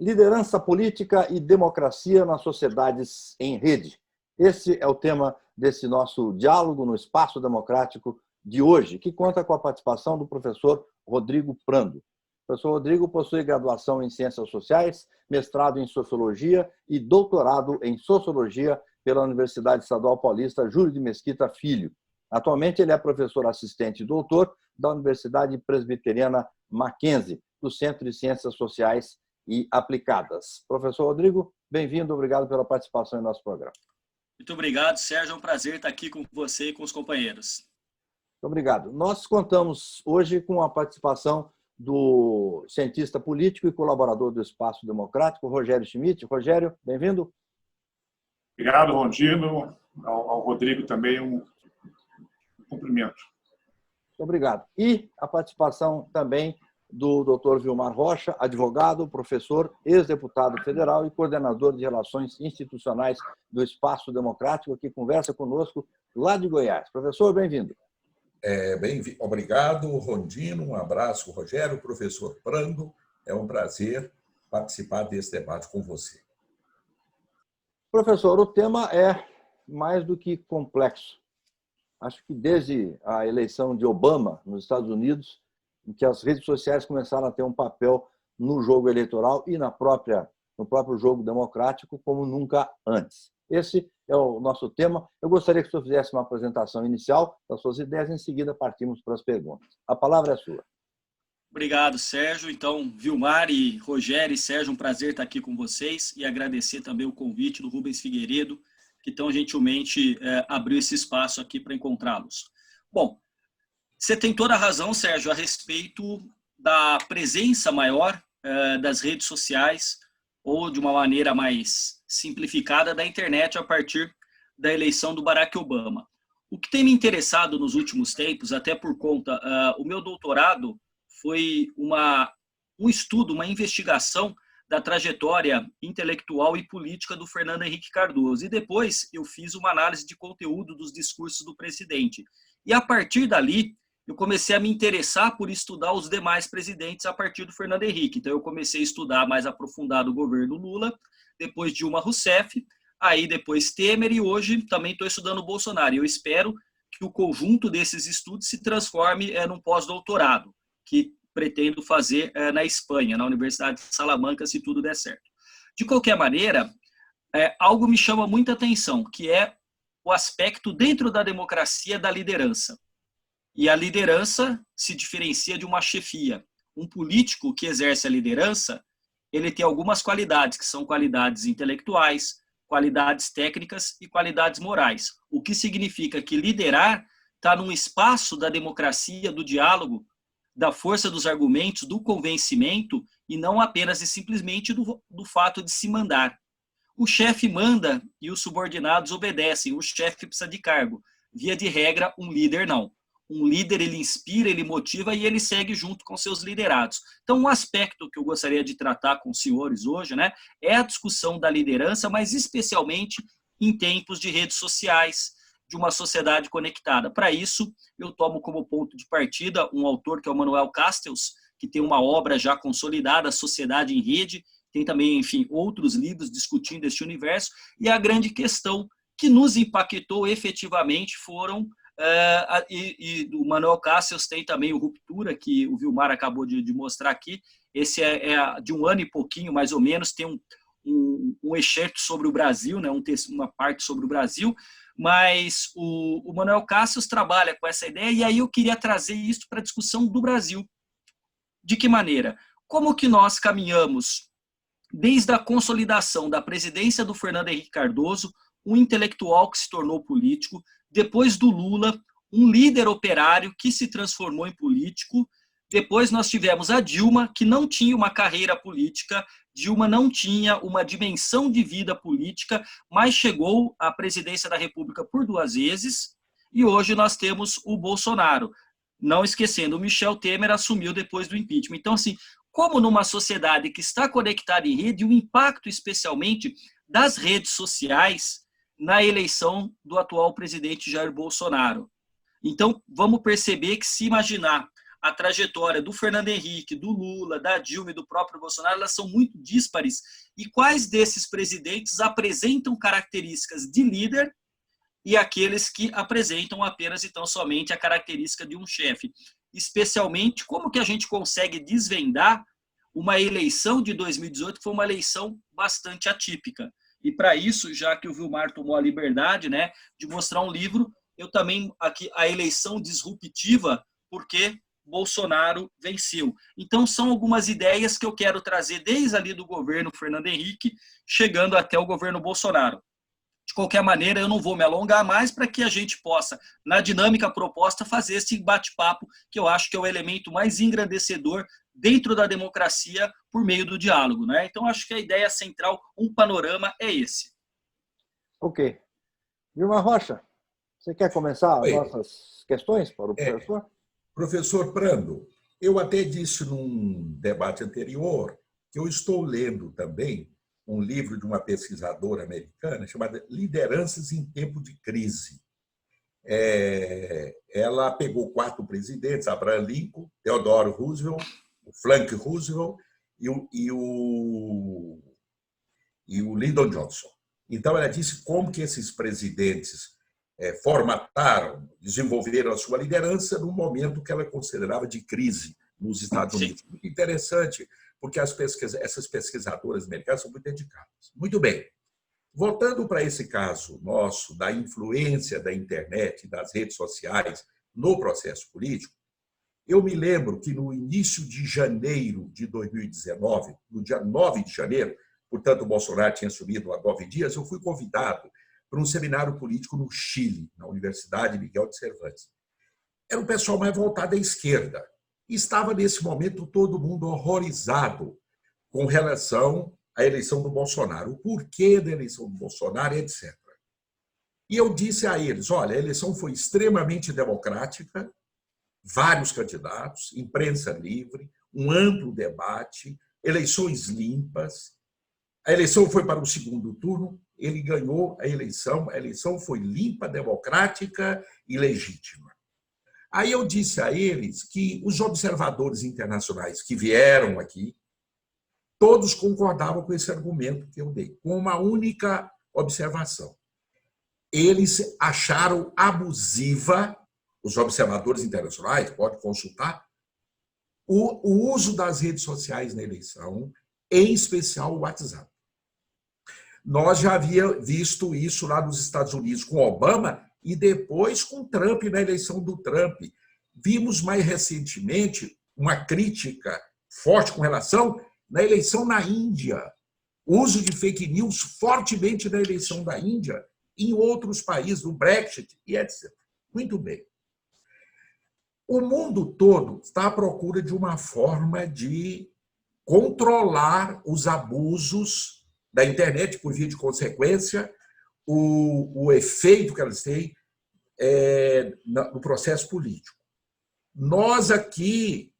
Liderança política e democracia nas sociedades em rede. Esse é o tema desse nosso diálogo no Espaço Democrático de hoje, que conta com a participação do professor Rodrigo Prando. O professor Rodrigo possui graduação em Ciências Sociais, mestrado em Sociologia e doutorado em Sociologia pela Universidade Estadual Paulista Júlio de Mesquita Filho. Atualmente, ele é professor assistente e doutor da Universidade Presbiteriana Mackenzie, do Centro de Ciências Sociais e Aplicadas. Professor Rodrigo, bem-vindo, obrigado pela participação em nosso programa. Muito obrigado, Sérgio. É um prazer estar aqui com você e com os companheiros. Muito obrigado. Nós contamos hoje com a participação do cientista político e colaborador do Espaço Democrático, Rogério Schmidt. Rogério, bem-vindo. Obrigado, Rondino. Ao Rodrigo também um cumprimento. Muito obrigado. E a participação também do Dr. Vilmar Rocha, advogado, professor, ex-deputado federal e coordenador de Relações Institucionais do Espaço Democrático, que conversa conosco lá de Goiás. Professor, bem-vindo. Obrigado, Rondino. Um abraço, Rogério, professor Prando. É um prazer participar desse debate com você. Professor, o tema é mais do que complexo. Acho que desde a eleição de Obama nos Estados Unidos, em que as redes sociais começaram a ter um papel no jogo eleitoral e no próprio jogo democrático como nunca antes. Esse é o nosso tema. Eu gostaria que o senhor fizesse uma apresentação inicial das suas ideias, em seguida partimos para as perguntas. A palavra é sua. Obrigado, Sérgio. Então, Vilmar e Rogério e Sérgio, um prazer estar aqui com vocês e agradecer também o convite do Rubens Figueiredo, que tão gentilmente abriu esse espaço aqui para encontrá-los. Bom, você tem toda a razão, Sérgio, a respeito da presença maior das redes sociais ou, de uma maneira mais simplificada, da internet a partir da eleição do Barack Obama. O que tem me interessado nos últimos tempos, até por conta, o meu doutorado foi um estudo, uma investigação da trajetória intelectual e política do Fernando Henrique Cardoso. E depois eu fiz uma análise de conteúdo dos discursos do presidente. E a partir dali, eu comecei a me interessar por estudar os demais presidentes a partir do Fernando Henrique. Então, eu comecei a estudar mais aprofundado o governo Lula, depois Dilma Rousseff, aí depois Temer, e hoje também estou estudando o Bolsonaro. E eu espero que o conjunto desses estudos se transforme num pós-doutorado, que pretendo fazer na Espanha, na Universidade de Salamanca, se tudo der certo. De qualquer maneira, algo me chama muita atenção, que é o aspecto dentro da democracia da liderança. E a liderança se diferencia de uma chefia. Um político que exerce a liderança, ele tem algumas qualidades, que são qualidades intelectuais, qualidades técnicas e qualidades morais. O que significa que liderar está num espaço da democracia, do diálogo, da força dos argumentos, do convencimento, e não apenas e simplesmente do fato de se mandar. O chefe manda e os subordinados obedecem. O chefe precisa de cargo. Via de regra, um líder não. Um líder, ele inspira, ele motiva e ele segue junto com seus liderados. Então, um aspecto que eu gostaria de tratar com os senhores hoje, né, é a discussão da liderança, mas especialmente em tempos de redes sociais, de uma sociedade conectada. Para isso, eu tomo como ponto de partida um autor que é o Manuel Castells, que tem uma obra já consolidada, A Sociedade em Rede, tem também, enfim, outros livros discutindo este universo, e a grande questão que nos impactou efetivamente foram e do Manuel Castells tem também o Ruptura, que o Vilmar acabou de mostrar aqui. Esse é de um ano e pouquinho, mais ou menos, tem um excerto sobre o Brasil, né, uma parte sobre o Brasil, mas o Manuel Castells trabalha com essa ideia, e aí eu queria trazer isso para a discussão do Brasil. De que maneira? Como que nós caminhamos desde a consolidação da presidência do Fernando Henrique Cardoso, um intelectual que se tornou político, depois do Lula, um líder operário que se transformou em político. Depois nós tivemos a Dilma, que não tinha uma carreira política, Dilma não tinha uma dimensão de vida política, mas chegou à presidência da República por 2 vezes, e hoje nós temos o Bolsonaro. Não esquecendo, o Michel Temer assumiu depois do impeachment. Então, assim, como numa sociedade que está conectada em rede, o impacto especialmente das redes sociais na eleição do atual presidente Jair Bolsonaro. Então, vamos perceber que, se imaginar a trajetória do Fernando Henrique, do Lula, da Dilma e do próprio Bolsonaro, elas são muito díspares. E quais desses presidentes apresentam características de líder e aqueles que apresentam apenas e tão somente a característica de um chefe? Especialmente, como que a gente consegue desvendar uma eleição de 2018 que foi uma eleição bastante atípica? E para isso, já que o Vilmar tomou a liberdade, né, de mostrar um livro, eu também aqui a eleição disruptiva, porque Bolsonaro venceu. Então são algumas ideias que eu quero trazer desde ali do governo Fernando Henrique, chegando até o governo Bolsonaro. De qualquer maneira, eu não vou me alongar mais para que a gente possa, na dinâmica proposta, fazer esse bate-papo, que eu acho que é o elemento mais engrandecedor dentro da democracia por meio do diálogo, né? Então, acho que a ideia central, um panorama, é esse. Ok. Vilmar Rocha, você quer começar as Oi. nossas questões para o professor? Professor Prando, eu até disse num debate anterior que eu estou lendo também um livro de uma pesquisadora americana chamada Lideranças em Tempo de Crise. Ela pegou 4 presidentes, Abraham Lincoln, Theodore Roosevelt, o Franklin Roosevelt e o Lyndon Johnson. Então, ela disse como que esses presidentes formataram, desenvolveram a sua liderança num momento que ela considerava de crise nos Estados Unidos. Muito interessante, porque essas pesquisadoras americanas são muito dedicadas. Muito bem. Voltando para esse caso nosso, da influência da internet e das redes sociais no processo político, eu me lembro que no início de janeiro de 2019, no dia 9 de janeiro, portanto, o Bolsonaro tinha subido há 9 dias, eu fui convidado para um seminário político no Chile, na Universidade Miguel de Cervantes. Era um pessoal mais voltado à esquerda. E estava, nesse momento, todo mundo horrorizado com relação à eleição do Bolsonaro, o porquê da eleição do Bolsonaro, etc. E eu disse a eles, olha, a eleição foi extremamente democrática, vários candidatos, imprensa livre, um amplo debate, eleições limpas. A eleição foi para o segundo turno, ele ganhou a eleição foi limpa, democrática e legítima. Aí eu disse a eles que os observadores internacionais que vieram aqui, todos concordavam com esse argumento que eu dei, com uma única observação. Eles acharam abusiva, os observadores internacionais, pode consultar, o uso das redes sociais na eleição, em especial o WhatsApp. Nós já havíamos visto isso lá nos Estados Unidos com Obama e depois com Trump, na eleição do Trump. Vimos mais recentemente uma crítica forte com relação na eleição na Índia. O uso de fake news fortemente na eleição da Índia, em outros países, no Brexit e etc. Muito bem. O mundo todo está à procura de uma forma de controlar os abusos da internet, por via de consequência, o efeito que elas têm no processo político. Nós aqui,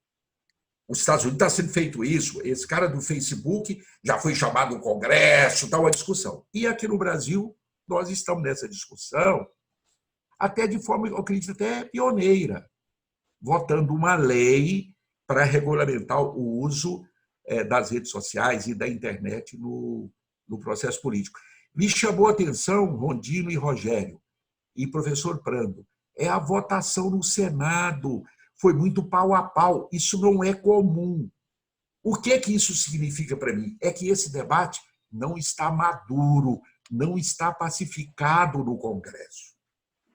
os Estados Unidos está sendo feito isso, esse cara do Facebook já foi chamado no Congresso, está uma discussão. E aqui no Brasil, nós estamos nessa discussão, até de forma, eu acredito, até pioneira, votando uma lei para regulamentar o uso das redes sociais e da internet no processo político. Me chamou a atenção, Rondino e Rogério, e professor Prando, a votação no Senado. Foi muito pau a pau. Isso não é comum. O que isso significa para mim? É que esse debate não está maduro, não está pacificado no Congresso.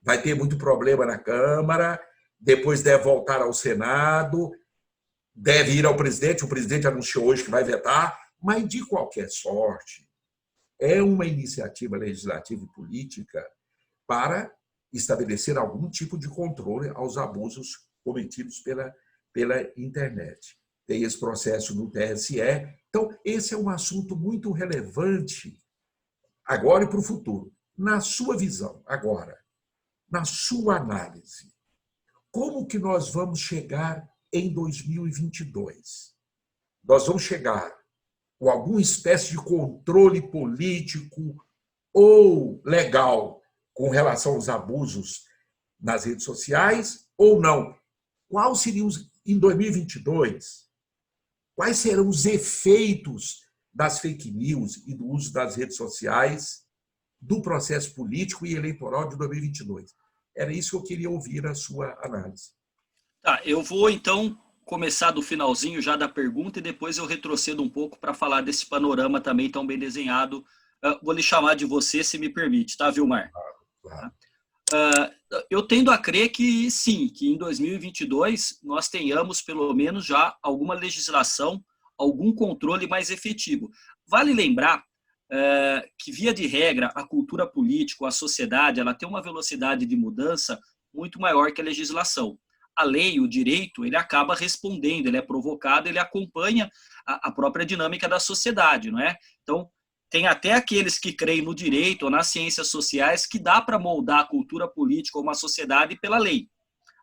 Vai ter muito problema na Câmara, depois deve voltar ao Senado, deve ir ao presidente, o presidente anunciou hoje que vai vetar, mas, de qualquer sorte, é uma iniciativa legislativa e política para estabelecer algum tipo de controle aos abusos cometidos pela internet. Tem esse processo no TSE. Então, esse é um assunto muito relevante agora e para o futuro. Na sua visão, agora, na sua análise, como que nós vamos chegar em 2022? Nós vamos chegar com alguma espécie de controle político ou legal com relação aos abusos nas redes sociais ou não? Quais seriam em 2022, quais serão os efeitos das fake news e do uso das redes sociais do processo político e eleitoral de 2022? Era isso que eu queria ouvir a sua análise. Tá, eu vou então começar do finalzinho já da pergunta e depois eu retrocedo um pouco para falar desse panorama também tão bem desenhado. Vou lhe chamar de você, se me permite, tá, Vilmar? Claro. Eu tendo a crer que sim, que em 2022 nós tenhamos pelo menos já alguma legislação, algum controle mais efetivo. Vale lembrar que, via de regra, a cultura política, a sociedade, ela tem uma velocidade de mudança muito maior que a legislação. A lei, o direito, ele acaba respondendo, ele é provocado, ele acompanha a própria dinâmica da sociedade, não é? Então, tem até aqueles que creem no direito ou nas ciências sociais que dá para moldar a cultura política ou uma sociedade pela lei,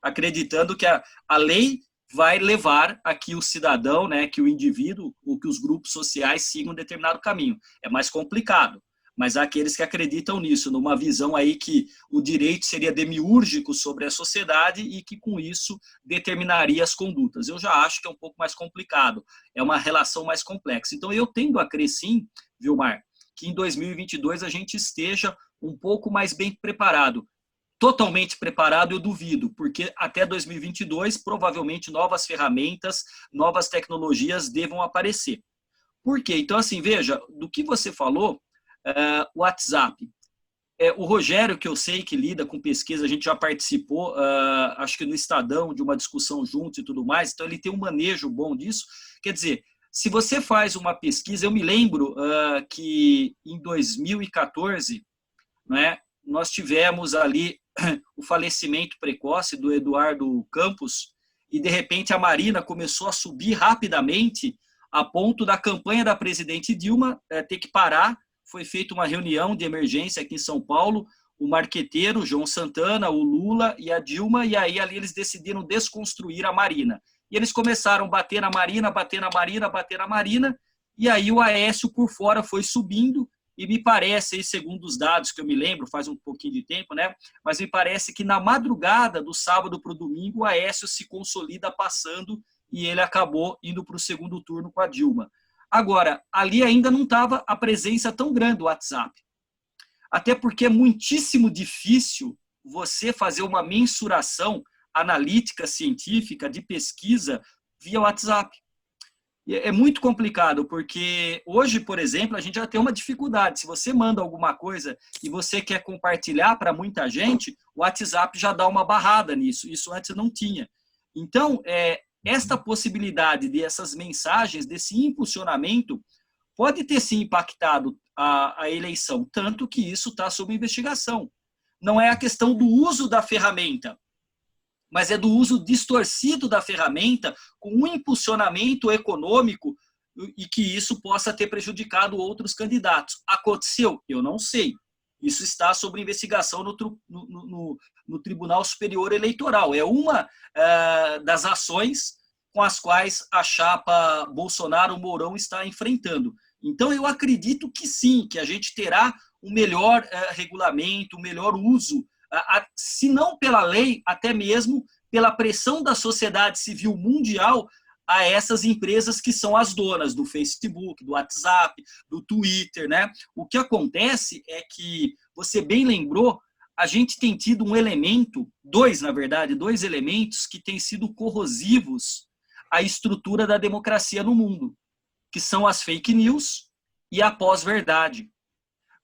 acreditando que a lei vai levar a que o cidadão, né, que o indivíduo, ou que os grupos sociais sigam um determinado caminho. É mais complicado, mas há aqueles que acreditam nisso, numa visão aí que o direito seria demiúrgico sobre a sociedade e que com isso determinaria as condutas. Eu já acho que é um pouco mais complicado, é uma relação mais complexa. Então eu tendo a crer sim, Vilmar, que em 2022 a gente esteja um pouco mais bem preparado. Totalmente preparado, eu duvido, porque até 2022 provavelmente novas ferramentas, novas tecnologias devam aparecer. Por quê? Então, assim, veja, do que você falou, o WhatsApp. O Rogério, que eu sei que lida com pesquisa, a gente já participou, acho que no Estadão, de uma discussão juntos e tudo mais, então ele tem um manejo bom disso. Quer dizer, se você faz uma pesquisa, eu me lembro que em 2014, né, nós tivemos ali o falecimento precoce do Eduardo Campos e, de repente, a Marina começou a subir rapidamente a ponto da campanha da presidente Dilma ter que parar. Foi feita uma reunião de emergência aqui em São Paulo, o marqueteiro, o João Santana, o Lula e a Dilma, e aí ali eles decidiram desconstruir a Marina. E eles começaram a bater na Marina, bater na Marina, bater na Marina, e aí o Aécio por fora foi subindo, e me parece, segundo os dados que eu me lembro, faz um pouquinho de tempo, né? Mas me parece que na madrugada do sábado para o domingo, o Aécio se consolida passando e ele acabou indo para o segundo turno com a Dilma. Agora, ali ainda não estava a presença tão grande do WhatsApp. Até porque é muitíssimo difícil você fazer uma mensuração analítica, científica, de pesquisa via WhatsApp. É muito complicado, porque hoje, por exemplo, a gente já tem uma dificuldade. Se você manda alguma coisa e você quer compartilhar para muita gente, o WhatsApp já dá uma barrada nisso. Isso antes não tinha. Então, esta possibilidade dessas mensagens, desse impulsionamento, pode ter sim impactado a eleição, tanto que isso está sob investigação. Não é a questão do uso da ferramenta, mas é do uso distorcido da ferramenta com um impulsionamento econômico e que isso possa ter prejudicado outros candidatos. Aconteceu? Eu não sei. Isso está sob investigação no Tribunal Superior Eleitoral. É uma das ações com as quais a chapa Bolsonaro-Mourão está enfrentando. Então, eu acredito que sim, que a gente terá um melhor regulamento, um melhor uso, se não pela lei, até mesmo pela pressão da sociedade civil mundial a essas empresas que são as donas do Facebook, do WhatsApp, do Twitter, né? O que acontece é que, você bem lembrou, a gente tem tido um elemento, dois elementos que têm sido corrosivos à estrutura da democracia no mundo, que são as fake news e a pós-verdade.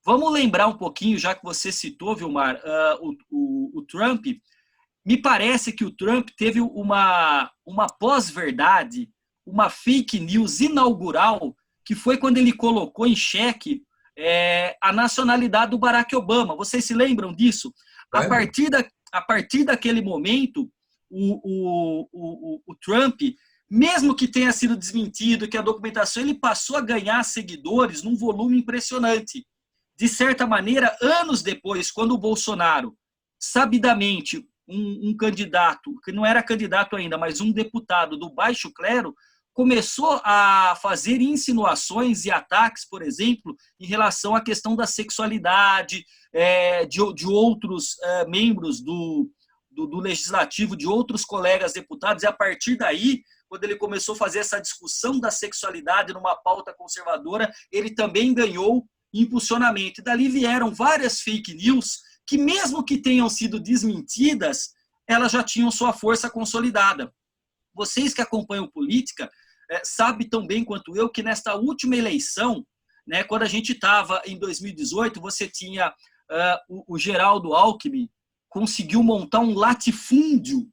Vamos lembrar um pouquinho, já que você citou, Vilmar, o Trump. Me parece que o Trump teve uma pós-verdade, uma fake news inaugural, que foi quando ele colocou em xeque a nacionalidade do Barack Obama. Vocês se lembram disso? A partir daquele momento, o Trump, mesmo que tenha sido desmentido, que a documentação, ele passou a ganhar seguidores num volume impressionante. De certa maneira, anos depois, quando o Bolsonaro, sabidamente, um candidato, que não era candidato ainda, mas um deputado do baixo clero, começou a fazer insinuações e ataques, por exemplo, em relação à questão da sexualidade de outros membros do do legislativo, de outros colegas deputados, e a partir daí, quando ele começou a fazer essa discussão da sexualidade numa pauta conservadora, ele também ganhou impulsionamento. E dali vieram várias fake news que, mesmo que tenham sido desmentidas, elas já tinham sua força consolidada. Vocês que acompanham política sabem tão bem quanto eu que nesta última eleição, né, quando a gente estava em 2018, você tinha o Geraldo Alckmin conseguiu montar um latifúndio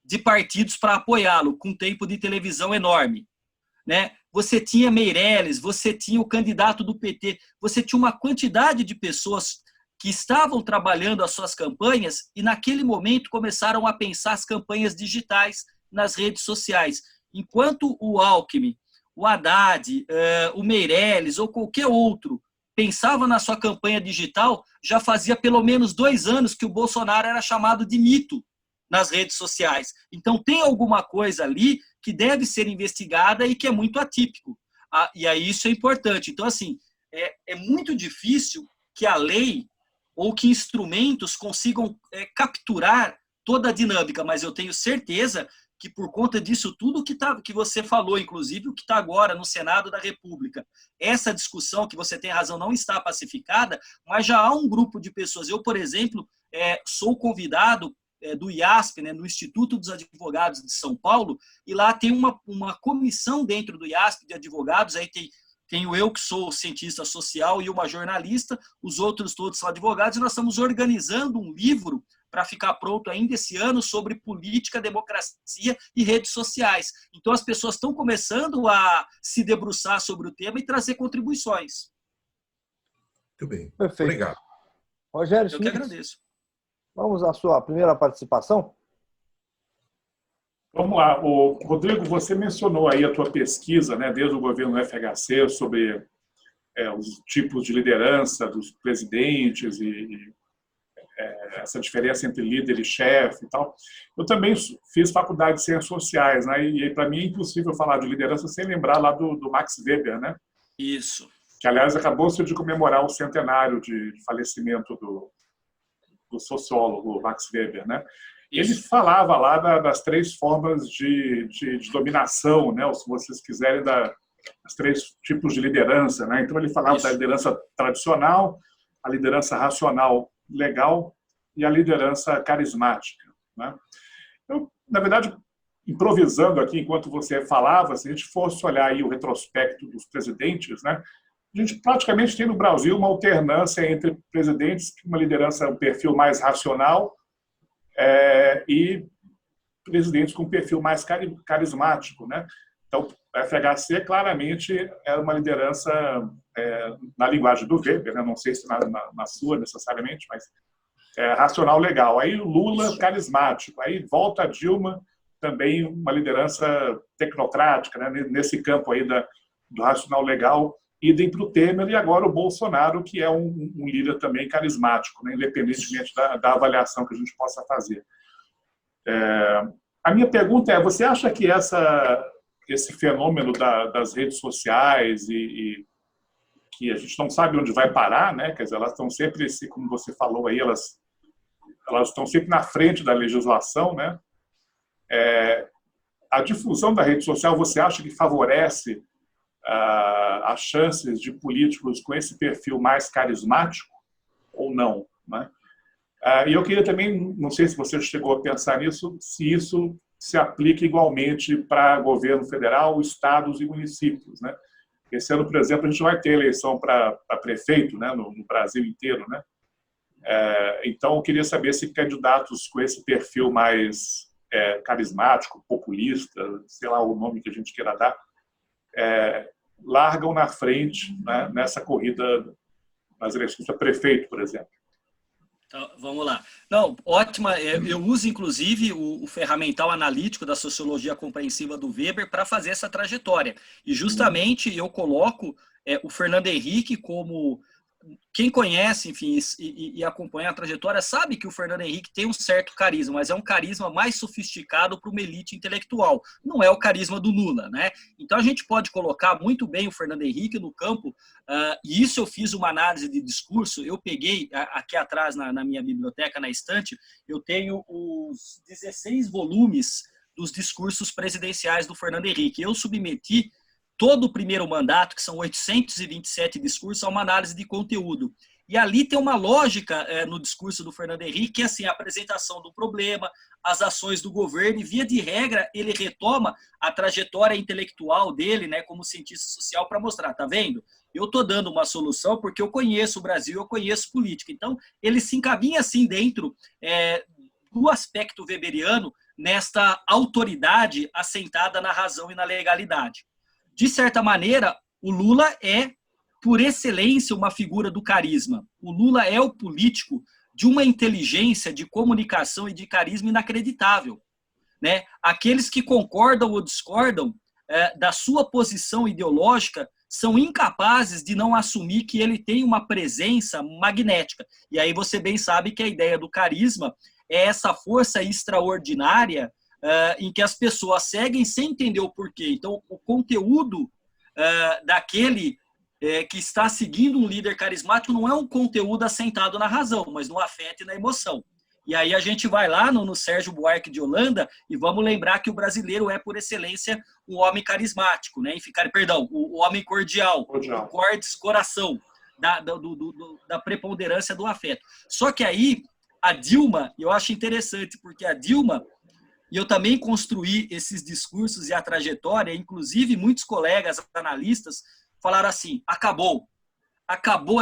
de partidos para apoiá-lo, com tempo de televisão enorme, né? Você tinha Meirelles, você tinha o candidato do PT, você tinha uma quantidade de pessoas que estavam trabalhando as suas campanhas e naquele momento começaram a pensar as campanhas digitais nas redes sociais. Enquanto o Alckmin, o Haddad, o Meirelles ou qualquer outro pensava na sua campanha digital, já fazia pelo menos 2 anos que o Bolsonaro era chamado de mito nas redes sociais. Então tem alguma coisa ali que deve ser investigada e que é muito atípico. E aí isso é importante. Então, assim, é muito difícil que a lei ou que instrumentos consigam capturar toda a dinâmica, mas eu tenho certeza que por conta disso tudo que você falou, inclusive o que está agora no Senado da República, essa discussão, que você tem razão, não está pacificada, mas já há um grupo de pessoas. Eu, por exemplo, sou convidado do IASP, né, no Instituto dos Advogados de São Paulo, e lá tem uma comissão dentro do IASP de advogados, aí tenho eu que sou cientista social e uma jornalista, os outros todos são advogados, e nós estamos organizando um livro para ficar pronto ainda esse ano sobre política, democracia e redes sociais. Então as pessoas estão começando a se debruçar sobre o tema e trazer contribuições. Muito bem. Perfeito. Obrigado. Rogério Eu Schmitz, que agradeço. vamos à sua primeira participação? Vamos lá. Rodrigo, você mencionou aí a tua pesquisa, né, desde o governo FHC, sobre os tipos de liderança dos presidentes e essa diferença entre líder e chefe e tal. Eu também fiz faculdade de Ciências Sociais, né, e para mim é impossível falar de liderança sem lembrar lá do Max Weber, né? Isso. Que, aliás, acabou-se de comemorar o centenário de falecimento do sociólogo Max Weber, né? Ele falava lá das 3 formas de dominação, né? Ou, se vocês quiserem, das 3 tipos de liderança, né? Então, ele falava da liderança tradicional, a liderança racional legal e a liderança carismática, né? Eu, na verdade, improvisando aqui, enquanto você falava, se a gente fosse olhar aí o retrospecto dos presidentes, né? A gente praticamente tem no Brasil uma alternância entre presidentes, uma liderança, um perfil mais racional, e presidentes com um perfil mais carismático, né? Então, a FHC claramente é uma liderança, na linguagem do Weber, né? Não sei se na sua necessariamente, mas racional legal. Aí o Lula, carismático. Aí volta a Dilma, também uma liderança tecnocrática, né? Nesse campo aí do racional legal. Idem para o Temer, e agora o Bolsonaro, que é um líder também carismático, né, independentemente da avaliação que a gente possa fazer. A minha pergunta é, você acha que esse fenômeno das redes sociais e que a gente não sabe onde vai parar, né, quer dizer, elas estão sempre, como você falou aí, elas estão sempre na frente da legislação, né? A difusão da rede social, você acha que favorece as chances de políticos com esse perfil mais carismático ou não, né? E eu queria também, não sei se você chegou a pensar nisso, se isso se aplica igualmente para governo federal, estados e municípios, né? Esse ano, por exemplo, a gente vai ter eleição para prefeito, né, no Brasil inteiro, né? Então, eu queria saber se candidatos com esse perfil mais carismático, populista, sei lá o nome que a gente queira dar, largam na frente, né, nessa corrida nas eleições para prefeito, por exemplo. Então, vamos lá. Não, ótima. Eu uso, inclusive, o ferramental analítico da sociologia compreensiva do Weber para fazer essa trajetória. E, justamente, eu coloco o Fernando Henrique como quem conhece, enfim, e acompanha a trajetória, sabe que o Fernando Henrique tem um certo carisma, mas é um carisma mais sofisticado para uma elite intelectual. Não é o carisma do Lula, né? Então a gente pode colocar muito bem o Fernando Henrique no campo, e isso eu fiz uma análise de discurso, eu peguei aqui atrás na minha biblioteca, na estante, eu tenho os 16 volumes dos discursos presidenciais do Fernando Henrique. Eu submeti todo o primeiro mandato, que são 827 discursos, a uma análise de conteúdo. E ali tem uma lógica no discurso do Fernando Henrique, que é assim, a apresentação do problema, as ações do governo, e via de regra ele retoma a trajetória intelectual dele, né, como cientista social, para mostrar, tá vendo? Eu estou dando uma solução porque eu conheço o Brasil, eu conheço política. Então, ele se encaminha assim dentro do aspecto weberiano, nesta autoridade assentada na razão e na legalidade. De certa maneira, o Lula é, por excelência, uma figura do carisma. O Lula é o político de uma inteligência, de comunicação e de carisma inacreditável, né? Aqueles que concordam ou discordam da sua posição ideológica são incapazes de não assumir que ele tem uma presença magnética. E aí você bem sabe que a ideia do carisma é essa força extraordinária em que as pessoas seguem sem entender o porquê. Então, o conteúdo daquele que está seguindo um líder carismático não é um conteúdo assentado na razão, mas no afeto e na emoção. E aí a gente vai lá no Sérgio Buarque de Holanda e vamos lembrar que o brasileiro é, por excelência, um homem carismático, né? O homem cordial. O cordes, coração, da preponderância do afeto. Só que aí, a Dilma, eu acho interessante, porque a Dilma, e eu também construí esses discursos e a trajetória, inclusive muitos colegas analistas falaram assim, acabou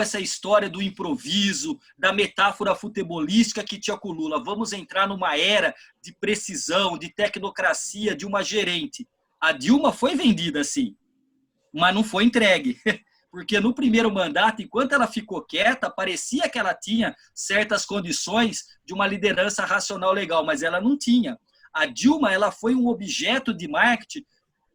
essa história do improviso, da metáfora futebolística que tinha com o Lula, vamos entrar numa era de precisão, de tecnocracia, de uma gerente. A Dilma foi vendida assim, mas não foi entregue. Porque no primeiro mandato, enquanto ela ficou quieta, parecia que ela tinha certas condições de uma liderança racional legal, mas ela não tinha. A Dilma, ela foi um objeto de marketing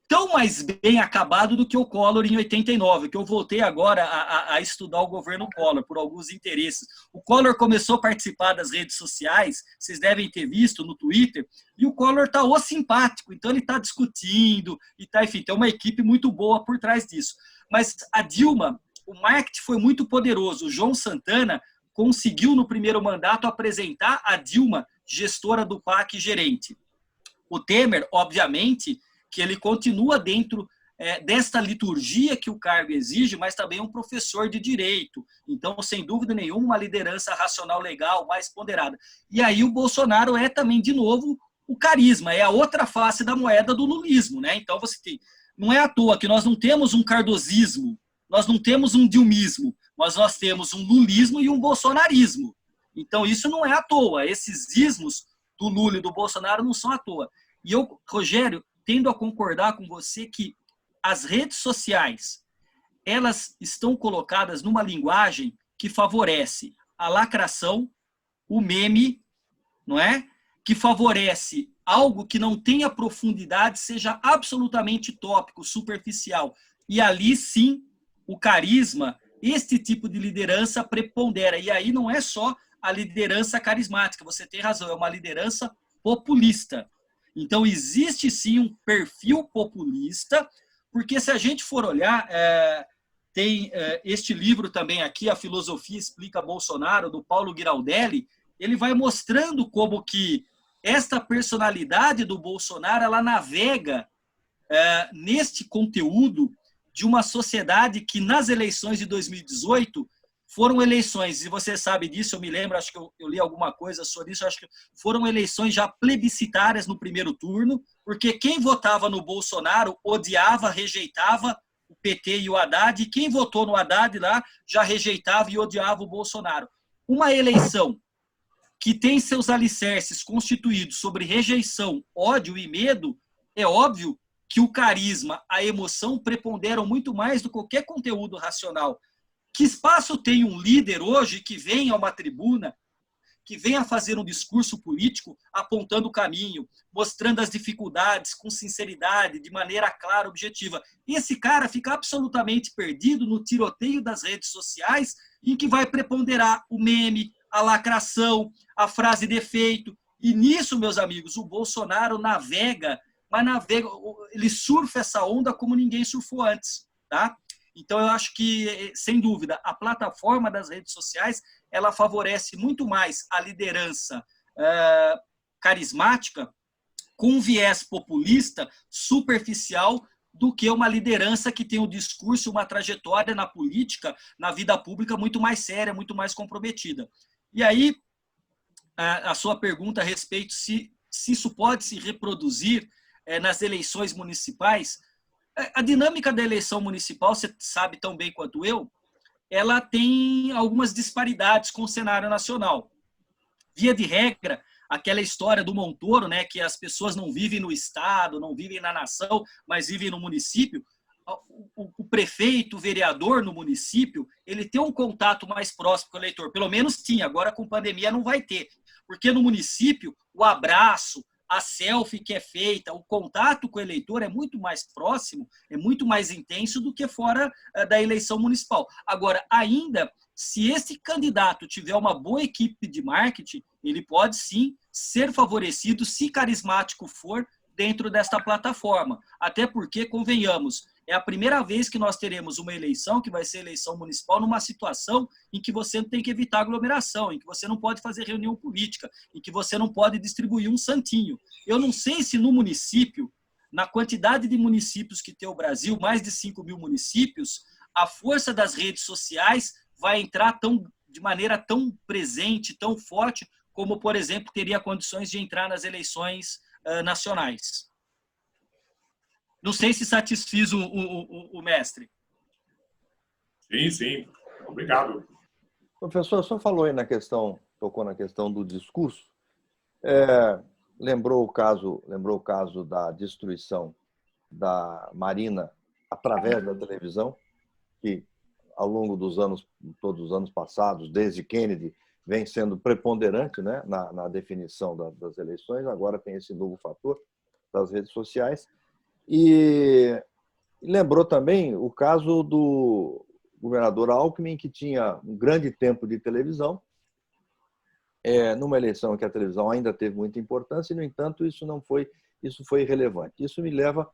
tão mais bem acabado do que o Collor em 89, que eu voltei agora a estudar o governo Collor, por alguns interesses. O Collor começou a participar das redes sociais, vocês devem ter visto no Twitter, e o Collor está simpático, então ele está discutindo, e tá, enfim, tem uma equipe muito boa por trás disso. Mas a Dilma, o marketing foi muito poderoso. O João Santana conseguiu, no primeiro mandato, apresentar a Dilma, gestora do PAC, gerente. O Temer, obviamente, que ele continua dentro desta liturgia que o cargo exige, mas também um professor de direito. Então, sem dúvida nenhuma, uma liderança racional legal, mais ponderada. E aí o Bolsonaro é também, de novo, o carisma, é a outra face da moeda do lulismo, né? Então, você tem... Não é à toa que nós não temos um cardosismo, nós não temos um dilmismo, mas nós temos um lulismo e um bolsonarismo. Então, isso não é à toa. Esses ismos do Lula e do Bolsonaro não são à toa. E eu, Rogério, tendo a concordar com você que as redes sociais, elas estão colocadas numa linguagem que favorece a lacração, o meme, não é? Que favorece algo que não tenha profundidade, seja absolutamente tópico, superficial. E ali, sim, o carisma, este tipo de liderança prepondera. E aí não é só a liderança carismática, você tem razão, é uma liderança populista. Então, existe, sim, um perfil populista, porque se a gente for olhar, tem este livro também aqui, A Filosofia Explica Bolsonaro, do Paulo Giraldelli, ele vai mostrando como que esta personalidade do Bolsonaro, ela navega neste conteúdo de uma sociedade que, nas eleições de 2018, foram eleições, e você sabe disso, eu me lembro, acho que eu li alguma coisa sobre isso, acho que foram eleições já plebiscitárias no primeiro turno, porque quem votava no Bolsonaro odiava, rejeitava o PT e o Haddad, e quem votou no Haddad lá já rejeitava e odiava o Bolsonaro. Uma eleição que tem seus alicerces constituídos sobre rejeição, ódio e medo, é óbvio que o carisma, a emoção preponderam muito mais do que qualquer conteúdo racional. Que espaço tem um líder hoje que vem a uma tribuna que venha fazer um discurso político apontando o caminho, mostrando as dificuldades com sinceridade, de maneira clara, objetiva. E esse cara fica absolutamente perdido no tiroteio das redes sociais, em que vai preponderar o meme, a lacração, a frase de efeito. E nisso, meus amigos, o Bolsonaro navega, mas navega, ele surfa essa onda como ninguém surfou antes, tá? Então, eu acho que, sem dúvida, a plataforma das redes sociais, ela favorece muito mais a liderança carismática com um viés populista, superficial, do que uma liderança que tem um discurso, uma trajetória na política, na vida pública muito mais séria, muito mais comprometida. E aí, a sua pergunta a respeito se isso pode se reproduzir nas eleições municipais. A dinâmica da eleição municipal, você sabe tão bem quanto eu, ela tem algumas disparidades com o cenário nacional. Via de regra, aquela história do Montoro, né, que as pessoas não vivem no estado, não vivem na nação, mas vivem no município. O prefeito, o vereador no município, ele tem um contato mais próximo com o eleitor. Pelo menos tinha, agora com pandemia não vai ter. Porque no município, o abraço, a selfie que é feita, o contato com o eleitor é muito mais próximo, é muito mais intenso do que fora da eleição municipal. Agora, ainda, se esse candidato tiver uma boa equipe de marketing, ele pode sim ser favorecido, se carismático for, dentro desta plataforma. Até porque, convenhamos, é a primeira vez que nós teremos uma eleição, que vai ser eleição municipal, numa situação em que você tem que evitar aglomeração, em que você não pode fazer reunião política, em que você não pode distribuir um santinho. Eu não sei se no município, na quantidade de municípios que tem o Brasil, mais de 5 mil municípios, a força das redes sociais vai entrar de maneira tão presente, tão forte, como, por exemplo, teria condições de entrar nas eleições nacionais. Não sei se satisfiz o mestre. Sim, sim. Obrigado. Professor, o senhor falou aí tocou na questão do discurso. Lembrou o caso da destruição da Marina através da televisão, que ao longo dos anos, todos os anos passados, desde Kennedy, vem sendo preponderante, né, na definição das eleições. Agora tem esse novo fator das redes sociais. E lembrou também o caso do governador Alckmin, que tinha um grande tempo de televisão, numa eleição em que a televisão ainda teve muita importância, e, no entanto, isso foi irrelevante. Isso me leva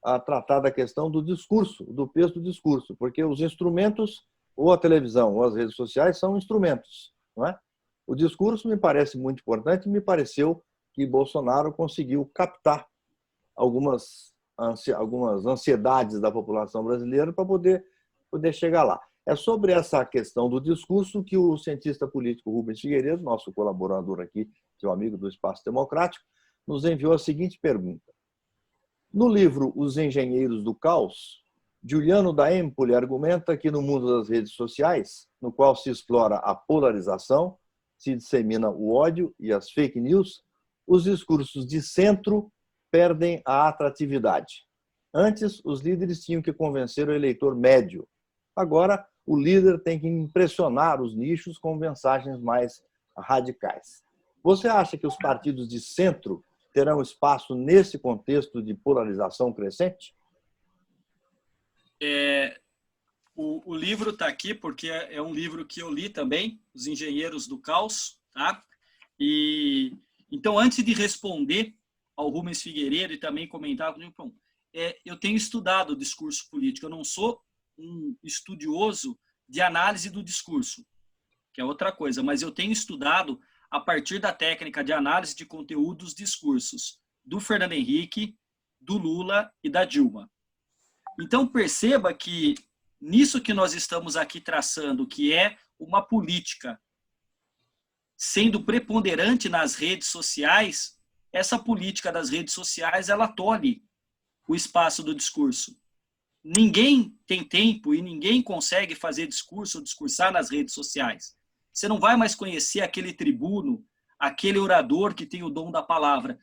a tratar da questão do discurso, do peso do discurso, porque os instrumentos, ou a televisão ou as redes sociais, são instrumentos, não é? O discurso me parece muito importante, e me pareceu que Bolsonaro conseguiu captar algumas ansiedades da população brasileira para poder chegar lá. É sobre essa questão do discurso que o cientista político Rubens Figueiredo, nosso colaborador aqui, seu amigo do Espaço Democrático, nos enviou a seguinte pergunta. No livro Os Engenheiros do Caos, Giuliano da Empoli argumenta que no mundo das redes sociais, no qual se explora a polarização, se dissemina o ódio e as fake news, os discursos de centro perdem a atratividade. Antes, os líderes tinham que convencer o eleitor médio. Agora, o líder tem que impressionar os nichos com mensagens mais radicais. Você acha que os partidos de centro terão espaço nesse contexto de polarização crescente? O livro está aqui porque é um livro que eu li também, Os Engenheiros do Caos. Tá? E, então, antes de responder ao Rubens Figueiredo e também comentar comigo, eu tenho estudado o discurso político, eu não sou um estudioso de análise do discurso, que é outra coisa, mas eu tenho estudado a partir da técnica de análise de conteúdo dos discursos do Fernando Henrique, do Lula e da Dilma. Então perceba que nisso que nós estamos aqui traçando, que é uma política sendo preponderante nas redes sociais, essa política das redes sociais, ela tolhe o espaço do discurso. Ninguém tem tempo e ninguém consegue fazer discurso ou discursar nas redes sociais. Você não vai mais conhecer aquele tribuno, aquele orador que tem o dom da palavra.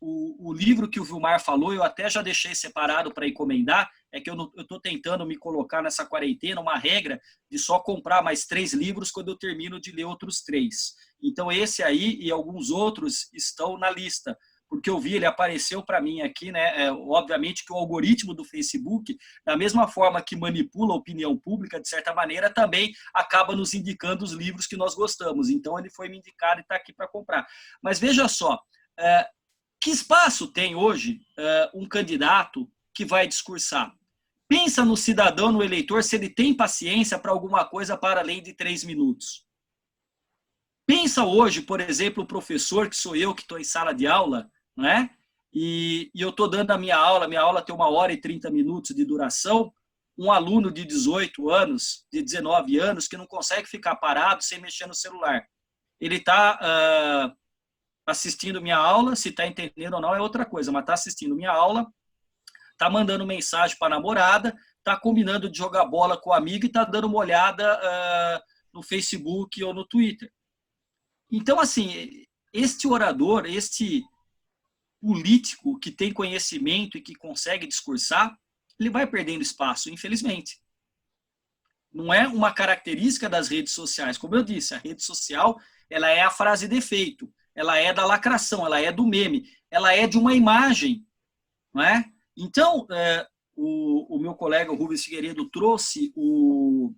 O o livro que o Vilmar falou, eu até já deixei separado para encomendar, é que eu estou tentando me colocar nessa quarentena uma regra de só comprar mais 3 livros quando eu termino de ler outros 3. Então esse aí e alguns outros estão na lista, porque eu vi, ele apareceu para mim aqui, né? Obviamente que o algoritmo do Facebook, da mesma forma que manipula a opinião pública, de certa maneira, também acaba nos indicando os livros que nós gostamos. Então ele foi me indicado e está aqui para comprar. Mas veja só, que espaço tem hoje um candidato que vai discursar? Pensa no cidadão, no eleitor, se ele tem paciência para alguma coisa para além de 3 minutos. Pensa hoje, por exemplo, o professor, que sou eu, que estou em sala de aula, não é? E eu estou dando a minha aula tem 1h30 de duração, um aluno de 18 anos, de 19 anos, que não consegue ficar parado sem mexer no celular. Ele está assistindo minha aula, se está entendendo ou não é outra coisa, mas está assistindo minha aula, está mandando mensagem para a namorada, está combinando de jogar bola com o amigo e está dando uma olhada no Facebook ou no Twitter. Então, assim, este orador, este político que tem conhecimento e que consegue discursar, ele vai perdendo espaço, infelizmente. Não é uma característica das redes sociais. Como eu disse, a rede social, ela é a frase de efeito, ela é da lacração, ela é do meme, ela é de uma imagem, não é? Então, o meu colega o Rubens Figueiredo trouxe o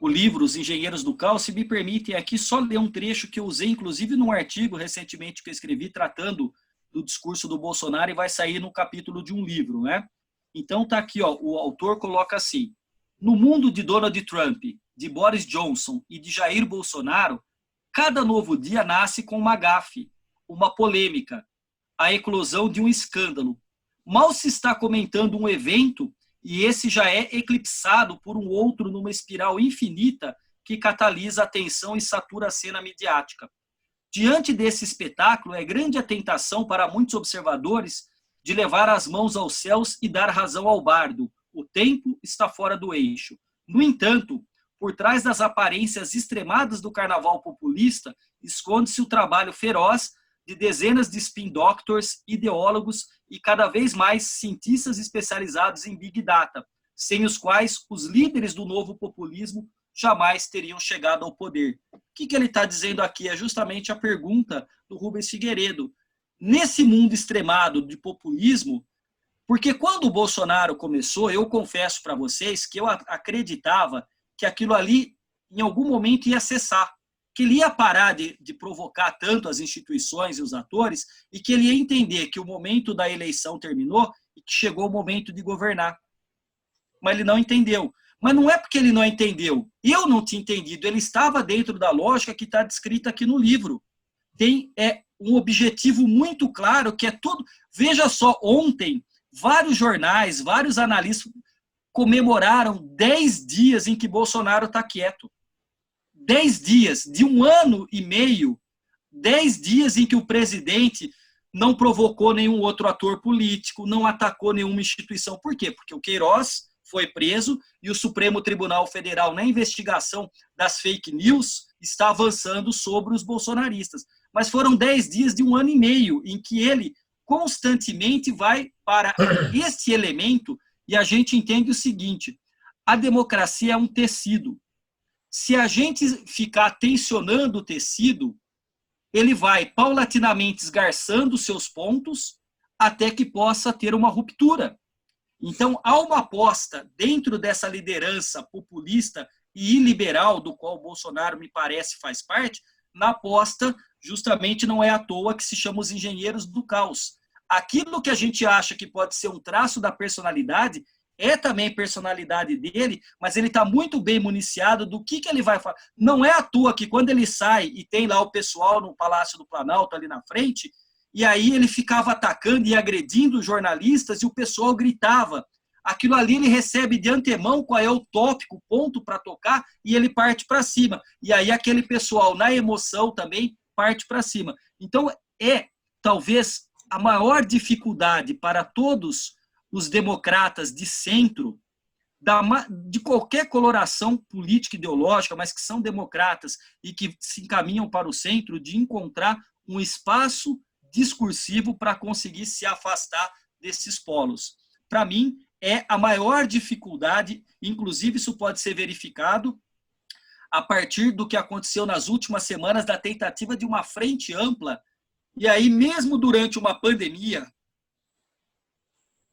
livro Os Engenheiros do Caos. Se me permitem aqui só ler um trecho que eu usei, inclusive, num artigo recentemente que eu escrevi tratando do discurso do Bolsonaro, e vai sair no capítulo de um livro, né? Então tá aqui, ó, o autor coloca assim: no mundo de Donald Trump, de Boris Johnson e de Jair Bolsonaro, cada novo dia nasce com uma gafe, uma polêmica, a eclosão de um escândalo. Mal se está comentando um evento e esse já é eclipsado por um outro numa espiral infinita que catalisa a atenção e satura a cena midiática. Diante desse espetáculo, é grande a tentação para muitos observadores de levar as mãos aos céus e dar razão ao bardo. O tempo está fora do eixo. No entanto, por trás das aparências extremadas do carnaval populista, esconde-se o trabalho feroz de dezenas de spin doctors, ideólogos e cada vez mais cientistas especializados em Big Data, sem os quais os líderes do novo populismo jamais teriam chegado ao poder. O que ele está dizendo aqui é justamente a pergunta do Rubens Figueiredo. Nesse mundo extremado de populismo, porque quando o Bolsonaro começou, eu confesso para vocês que eu acreditava que aquilo ali, em algum momento, ia cessar, que ele ia parar de provocar tanto as instituições e os atores e que ele ia entender que o momento da eleição terminou e que chegou o momento de governar. Mas ele não entendeu. Mas não é porque ele não entendeu. Eu não tinha entendido. Ele estava dentro da lógica que está descrita aqui no livro. Tem um objetivo muito claro, que é tudo... Veja só, ontem, vários jornais, vários analistas comemoraram 10 dias em que Bolsonaro está quieto. 10 dias, de 1 ano e meio, 10 dias em que o presidente não provocou nenhum outro ator político, não atacou nenhuma instituição. Por quê? Porque o Queiroz foi preso e o Supremo Tribunal Federal, na investigação das fake news, está avançando sobre os bolsonaristas. Mas foram 10 dias de 1 ano e meio em que ele constantemente vai para este elemento, e a gente entende o seguinte: a democracia é um tecido. Se a gente ficar tensionando o tecido, ele vai paulatinamente esgarçando seus pontos até que possa ter uma ruptura. Então, há uma aposta dentro dessa liderança populista e iliberal, do qual o Bolsonaro, me parece, faz parte, na aposta, justamente não é à toa que se chama os engenheiros do caos. Aquilo que a gente acha que pode ser um traço da personalidade é também personalidade dele, mas ele está muito bem municiado do que ele vai falar. Não é à toa que quando ele sai e tem lá o pessoal no Palácio do Planalto ali na frente, e aí ele ficava atacando e agredindo os jornalistas e o pessoal gritava. Aquilo ali ele recebe de antemão qual é o tópico, o ponto para tocar, e ele parte para cima. E aí aquele pessoal, na emoção também, parte para cima. Então, talvez a maior dificuldade para todos os democratas de centro, de qualquer coloração política ideológica, mas que são democratas e que se encaminham para o centro, de encontrar um espaço discursivo para conseguir se afastar desses polos. Para mim, é a maior dificuldade, inclusive isso pode ser verificado a partir do que aconteceu nas últimas semanas da tentativa de uma frente ampla. E aí, mesmo durante uma pandemia,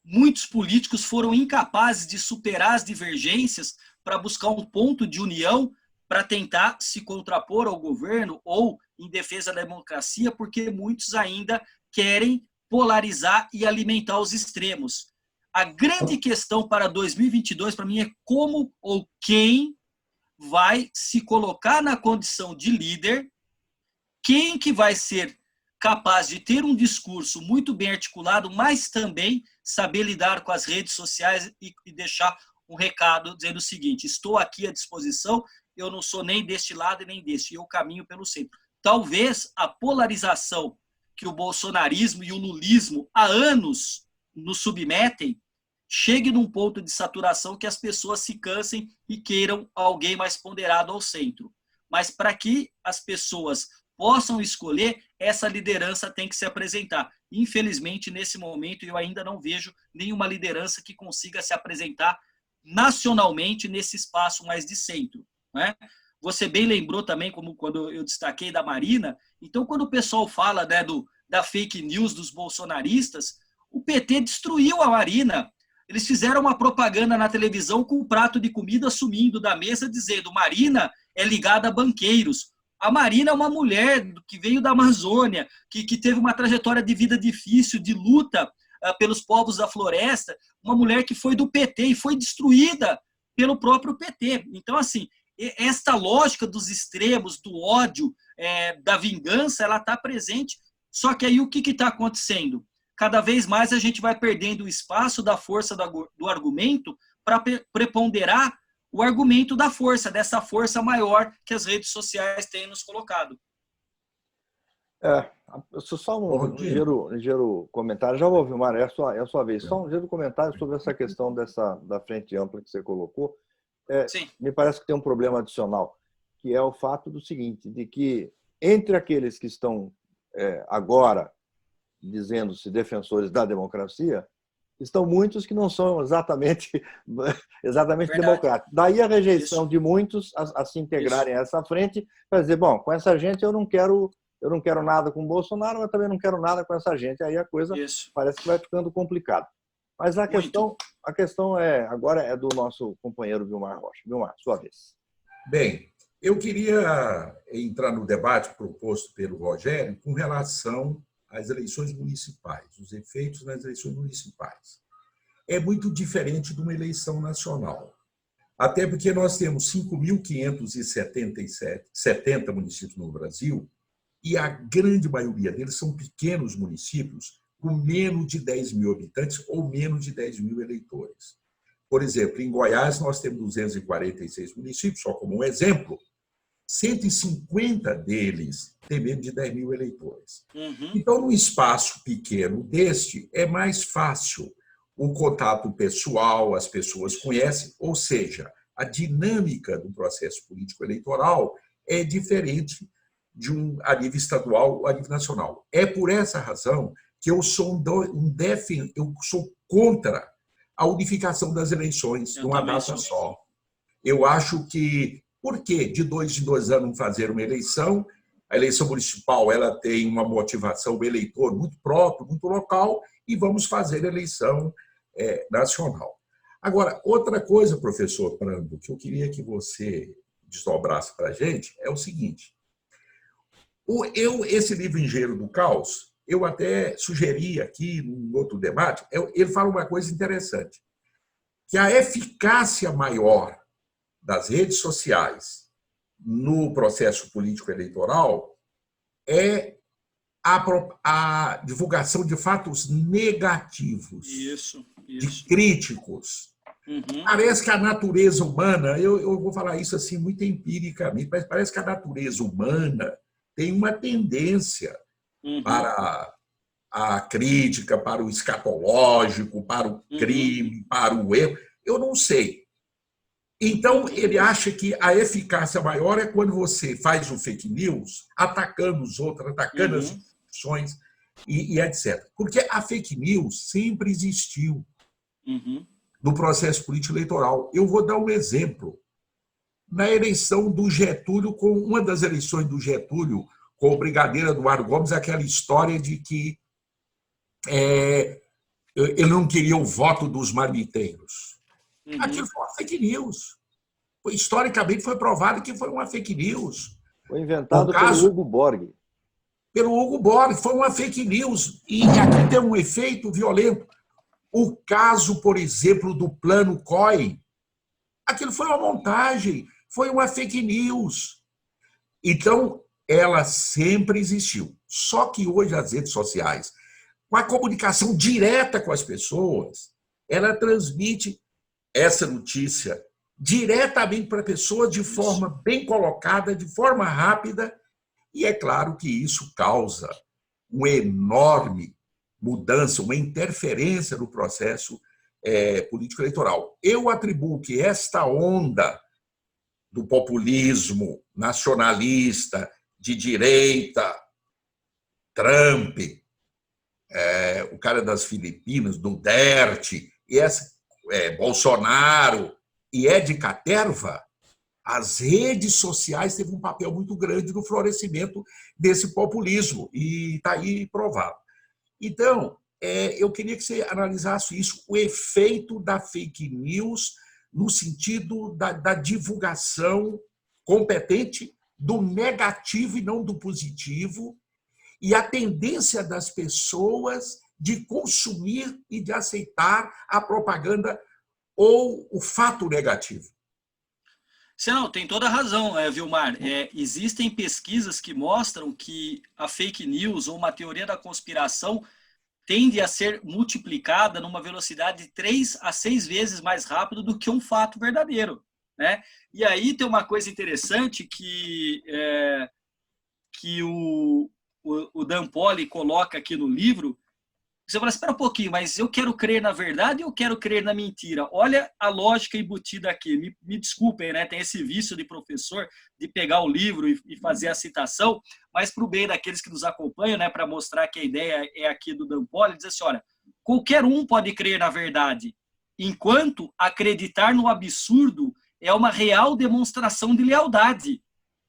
muitos políticos foram incapazes de superar as divergências para buscar um ponto de união para tentar se contrapor ao governo ou em defesa da democracia, porque muitos ainda querem polarizar e alimentar os extremos. A grande questão para 2022, para mim, é como ou quem vai se colocar na condição de líder, quem que vai ser capaz de ter um discurso muito bem articulado, mas também saber lidar com as redes sociais e deixar um recado dizendo o seguinte: estou aqui à disposição, eu não sou nem deste lado e nem deste, eu caminho pelo centro. Talvez a polarização que o bolsonarismo e o lulismo há anos nos submetem chegue num ponto de saturação que as pessoas se cansem e queiram alguém mais ponderado ao centro. Mas para que as pessoas possam escolher, essa liderança tem que se apresentar. Infelizmente, nesse momento, eu ainda não vejo nenhuma liderança que consiga se apresentar nacionalmente nesse espaço mais de centro, né? Você bem lembrou também, como quando eu destaquei da Marina. Então, quando o pessoal fala, né, da fake news dos bolsonaristas, o PT destruiu a Marina. Eles fizeram uma propaganda na televisão com um prato de comida sumindo da mesa, dizendo: Marina é ligada a banqueiros. A Marina é uma mulher que veio da Amazônia, que teve uma trajetória de vida difícil, de luta pelos povos da floresta, uma mulher que foi do PT e foi destruída pelo próprio PT. Então, assim, esta lógica dos extremos, do ódio, da vingança, ela está presente. Só que aí o que está acontecendo? Cada vez mais a gente vai perdendo o espaço da força do argumento para preponderar o argumento da força, dessa força maior que as redes sociais têm nos colocado. Só um ligeiro comentário. Já ouvi, Mário, é a sua vez. Só um ligeiro comentário sobre essa questão da frente ampla que você colocou. Me parece que tem um problema adicional, que é o fato do seguinte, de que entre aqueles que estão agora dizendo-se defensores da democracia, estão muitos que não são exatamente democráticos. Daí a rejeição de muitos a se integrarem a essa frente, para dizer, bom, com essa gente eu não quero nada com o Bolsonaro, mas também não quero nada com essa gente. Aí a coisa parece que vai ficando complicada. Mas a questão agora é do nosso companheiro Vilmar Rocha. Vilmar, sua vez. Bem, eu queria entrar no debate proposto pelo Rogério com relação às eleições municipais, os efeitos nas eleições municipais. É muito diferente de uma eleição nacional. Até porque nós temos 5.570 municípios no Brasil e a grande maioria deles são pequenos municípios com menos de 10 mil habitantes ou menos de 10 mil eleitores. Por exemplo, em Goiás nós temos 246 municípios, só como um exemplo, 150 deles têm menos de 10 mil eleitores. Então, num espaço pequeno deste, é mais fácil o contato pessoal, as pessoas conhecem, ou seja, a dinâmica do processo político eleitoral é diferente a nível estadual ou a nível nacional. É por essa razão que eu sou contra a unificação das eleições numa data só. Eu acho que por que de 2 em 2 anos fazer uma eleição? A eleição municipal ela tem uma motivação do eleitor muito próprio, muito local, e vamos fazer eleição nacional. Agora, outra coisa, professor Prando, que eu queria que você desdobrasse para a gente é o seguinte. Esse livro Engenheiro do Caos, eu até sugeri aqui, num outro debate, ele fala uma coisa interessante, que a eficácia maior das redes sociais no processo político-eleitoral é a divulgação de fatos negativos, de críticos. Parece que a natureza humana, eu vou falar isso assim muito empiricamente, mas parece que a natureza humana tem uma tendência para a crítica, para o escatológico, para o crime, para o erro. Eu não sei. Então, ele acha que a eficácia maior é quando você faz o fake news atacando os outros, atacando as instituições. e etc. Porque a fake news sempre existiu no processo político eleitoral. Eu vou dar um exemplo. Na eleição do Getúlio, com uma das eleições do Getúlio, com o brigadeiro Eduardo Gomes, aquela história de que ele não queria o voto dos marmiteiros. Aquilo foi uma fake news. Historicamente foi provado que foi uma fake news. Foi inventado pelo Hugo Borg. Pelo Hugo Borg, foi uma fake news. E aqui tem um efeito violento. O caso, por exemplo, do plano COI, aquilo foi uma montagem, foi uma fake news. Então, ela sempre existiu. Só que hoje as redes sociais, com a comunicação direta com as pessoas, ela transmite essa notícia diretamente para a pessoa de forma bem colocada, de forma rápida, e é claro que isso causa uma enorme mudança, uma interferência no processo político eleitoral. Eu atribuo que esta onda do populismo nacionalista, de direita, Trump, o cara das Filipinas, Duterte, Bolsonaro e Ed Caterva, as redes sociais teve um papel muito grande no florescimento desse populismo, e está aí provado. Então, eu queria que você analisasse isso, o efeito da fake news no sentido da divulgação competente do negativo e não do positivo, e a tendência das pessoas de consumir e de aceitar a propaganda ou o fato negativo. Você não, tem toda a razão, Vilmar. Existem pesquisas que mostram que a fake news ou uma teoria da conspiração tende a ser multiplicada numa velocidade de 3 a 6 vezes mais rápido do que um fato verdadeiro, né? E aí tem uma coisa interessante que o Dan Poli coloca aqui no livro. Você fala, espera um pouquinho, mas eu quero crer na verdade ou eu quero crer na mentira? Olha a lógica embutida aqui. Me desculpem, né? Tem esse vício de professor de pegar o livro e fazer a citação, mas para o bem daqueles que nos acompanham, né, para mostrar que a ideia é aqui do Dan Poli, diz assim, olha, qualquer um pode crer na verdade, enquanto acreditar no absurdo é uma real demonstração de lealdade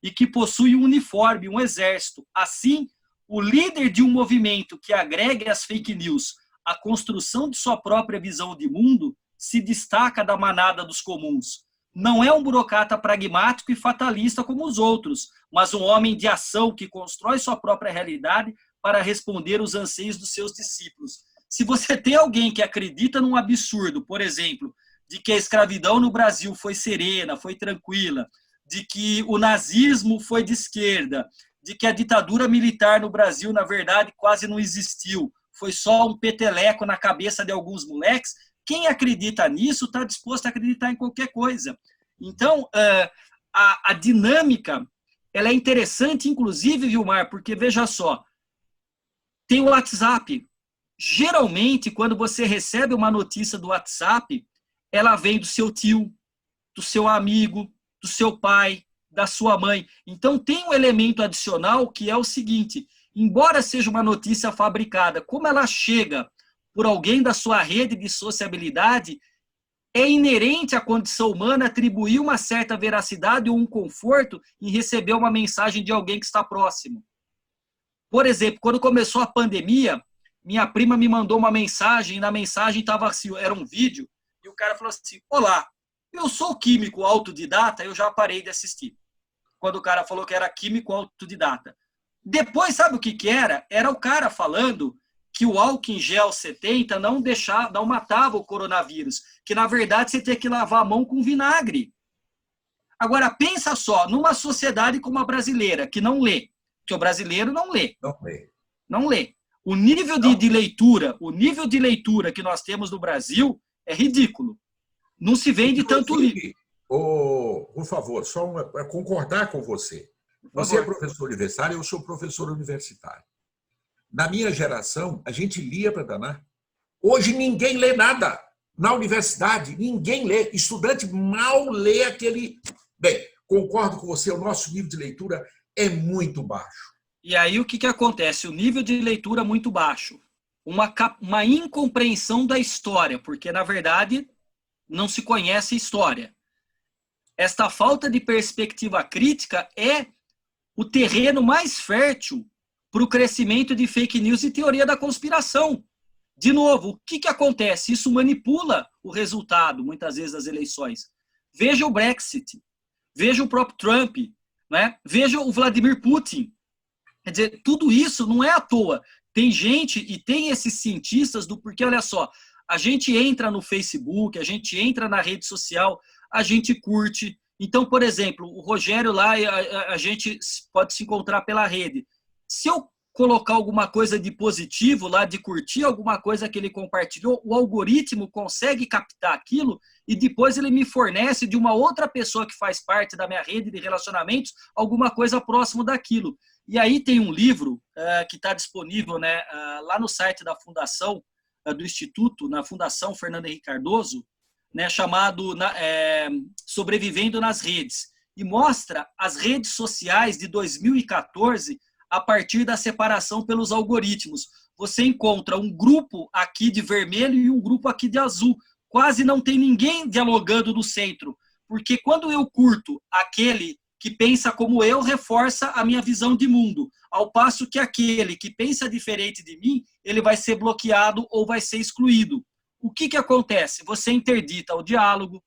e que possui um uniforme, um exército. Assim, o líder de um movimento que agregue as fake news à construção de sua própria visão de mundo se destaca da manada dos comuns. Não é um burocrata pragmático e fatalista como os outros, mas um homem de ação que constrói sua própria realidade para responder aos anseios dos seus discípulos. Se você tem alguém que acredita num absurdo, por exemplo, de que a escravidão no Brasil foi serena, foi tranquila, de que o nazismo foi de esquerda, de que a ditadura militar no Brasil, na verdade, quase não existiu, foi só um peteleco na cabeça de alguns moleques, quem acredita nisso está disposto a acreditar em qualquer coisa. Então, a dinâmica ela é interessante, inclusive, Vilmar, porque, veja só, tem o WhatsApp. Geralmente, quando você recebe uma notícia do WhatsApp, ela vem do seu tio, do seu amigo, do seu pai, da sua mãe. Então, tem um elemento adicional que é o seguinte, embora seja uma notícia fabricada, como ela chega por alguém da sua rede de sociabilidade, é inerente à condição humana atribuir uma certa veracidade ou um conforto em receber uma mensagem de alguém que está próximo. Por exemplo, quando começou a pandemia, minha prima me mandou uma mensagem, e na mensagem estava assim, era um vídeo, e o cara falou assim, olá, eu sou químico autodidata, eu já parei de assistir. Quando o cara falou que era químico autodidata. Depois, sabe o que era? Era o cara falando que o álcool em gel 70 não matava o coronavírus, que na verdade você tem que lavar a mão com vinagre. Agora, pensa só, numa sociedade como a brasileira, que não lê, que o brasileiro não lê. Não lê. O nível de leitura que nós temos no Brasil é ridículo. Não se vende tanto livro. Por favor, só para concordar com você. Você é professor universitário, eu sou professor universitário. Na minha geração, a gente lia para danar. Hoje ninguém lê nada. Na universidade, ninguém lê. Estudante mal lê aquele... Bem, concordo com você, o nosso nível de leitura é muito baixo. E aí o que acontece? O nível de leitura muito baixo. Uma incompreensão da história, porque, na verdade, não se conhece história. Esta falta de perspectiva crítica é o terreno mais fértil para o crescimento de fake news e teoria da conspiração. De novo, o que acontece? Isso manipula o resultado, muitas vezes, das eleições. Veja o Brexit, veja o próprio Trump, né? Veja o Vladimir Putin. Quer dizer, tudo isso não é à toa. Tem gente e tem esses cientistas do porquê, olha só, a gente entra no Facebook, a gente entra na rede social, a gente curte. Então, por exemplo, o Rogério lá, a gente pode se encontrar pela rede. Se eu colocar alguma coisa de positivo lá, de curtir alguma coisa que ele compartilhou, o algoritmo consegue captar aquilo e depois ele me fornece de uma outra pessoa que faz parte da minha rede de relacionamentos alguma coisa próximo daquilo. E aí tem um livro que está disponível, né, lá no site da Fundação, do Instituto, na Fundação Fernando Henrique Cardoso, né, chamado Sobrevivendo nas Redes, e mostra as redes sociais de 2014 a partir da separação pelos algoritmos. Você encontra um grupo aqui de vermelho e um grupo aqui de azul. Quase não tem ninguém dialogando no centro, porque quando eu curto aquele que pensa como eu, reforça a minha visão de mundo, ao passo que aquele que pensa diferente de mim, ele vai ser bloqueado ou vai ser excluído. O que acontece? Você interdita o diálogo,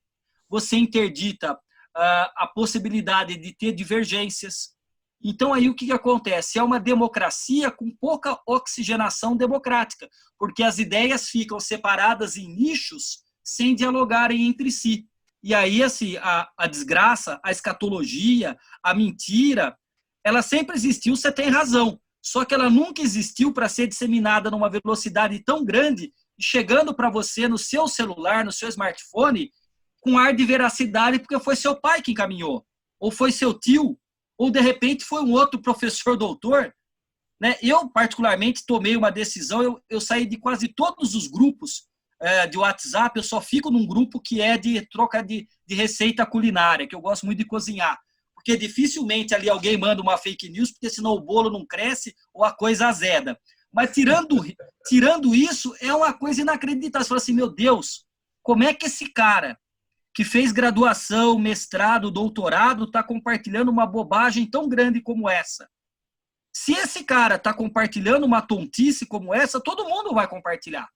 você interdita a possibilidade de ter divergências. Então, aí o que acontece? É uma democracia com pouca oxigenação democrática, porque as ideias ficam separadas em nichos sem dialogarem entre si. E aí, assim, a desgraça, a escatologia, a mentira, ela sempre existiu, você tem razão. Só que ela nunca existiu para ser disseminada numa velocidade tão grande e chegando para você no seu celular, no seu smartphone, com ar de veracidade, porque foi seu pai que encaminhou, ou foi seu tio, ou de repente foi um outro professor doutor. Né? Eu, particularmente, tomei uma decisão, eu saí de quase todos os grupos de WhatsApp, eu só fico num grupo que é de troca de receita culinária, que eu gosto muito de cozinhar. Porque dificilmente ali alguém manda uma fake news, porque senão o bolo não cresce ou a coisa azeda. Mas tirando isso, é uma coisa inacreditável. Você fala assim, meu Deus, como é que esse cara que fez graduação, mestrado, doutorado, está compartilhando uma bobagem tão grande como essa? Se esse cara está compartilhando uma tontice como essa, todo mundo vai compartilhar.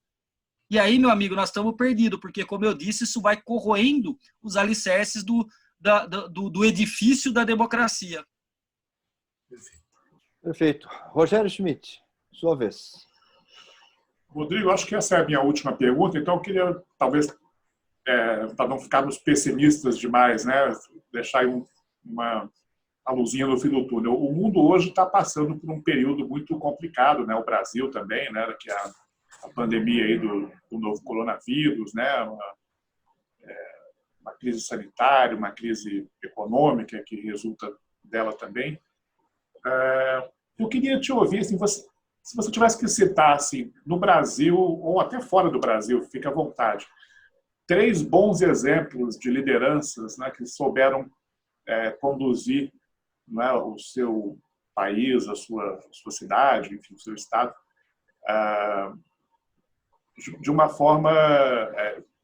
E aí, meu amigo, nós estamos perdidos, porque, como eu disse, isso vai corroendo os alicerces do edifício da democracia. Perfeito. Rogério Schmidt, sua vez. Rodrigo, acho que essa é a minha última pergunta, então eu queria, talvez, para não ficarmos pessimistas demais, né, deixar aí uma luzinha no fim do túnel. O mundo hoje está passando por um período muito complicado, né, o Brasil também, né, que a pandemia aí do novo coronavírus, né, uma crise sanitária, uma crise econômica que resulta dela também. Eu queria te ouvir, assim, se você tivesse que citar, assim, no Brasil ou até fora do Brasil, fica à vontade, 3 bons exemplos de lideranças, né, que souberam conduzir, né, o seu país, a sua cidade, enfim, o seu estado, de uma forma,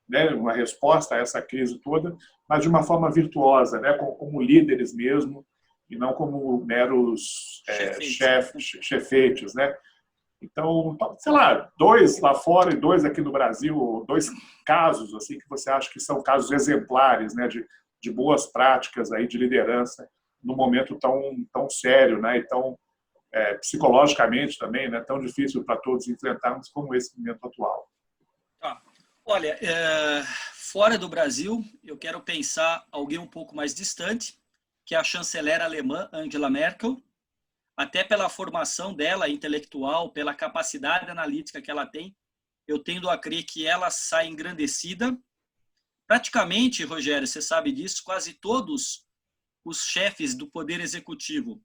né, uma resposta a essa crise toda, mas de uma forma virtuosa, né, como líderes mesmo, e não como meros chefeitos, né? Então, sei lá, 2 lá fora e 2 aqui no Brasil, 2 casos assim que você acha que são casos exemplares, né, de boas práticas aí de liderança num momento tão sério, né, e tão psicologicamente também, né, tão difícil para todos enfrentarmos como esse momento atual. Olha, fora do Brasil, eu quero pensar alguém um pouco mais distante, que é a chanceler alemã Angela Merkel, até pela formação dela intelectual, pela capacidade analítica que ela tem, eu tendo a crer que ela sai engrandecida. Praticamente, Rogério, você sabe disso, quase todos os chefes do Poder Executivo,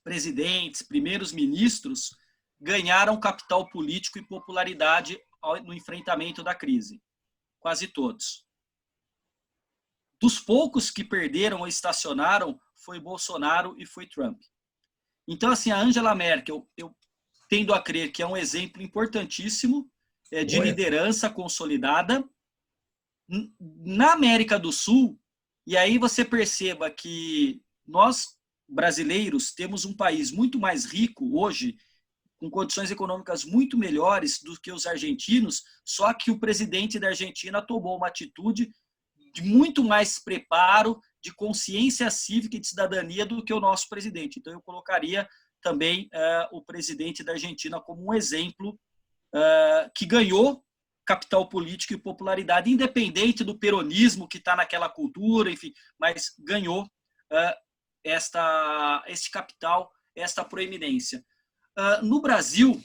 presidentes, primeiros ministros, ganharam capital político e popularidade no enfrentamento da crise. Quase todos. Dos poucos que perderam ou estacionaram, foi Bolsonaro e foi Trump. Então, assim, a Angela Merkel, eu tendo a crer que é um exemplo importantíssimo de liderança consolidada na América do Sul. E aí você perceba que nós, brasileiros, temos um país muito mais rico hoje, com condições econômicas muito melhores do que os argentinos, só que o presidente da Argentina tomou uma atitude de muito mais preparo, de consciência cívica e de cidadania do que o nosso presidente. Então, eu colocaria também o presidente da Argentina como um exemplo que ganhou capital político e popularidade, independente do peronismo que está naquela cultura, enfim, mas ganhou este capital, esta proeminência. No Brasil,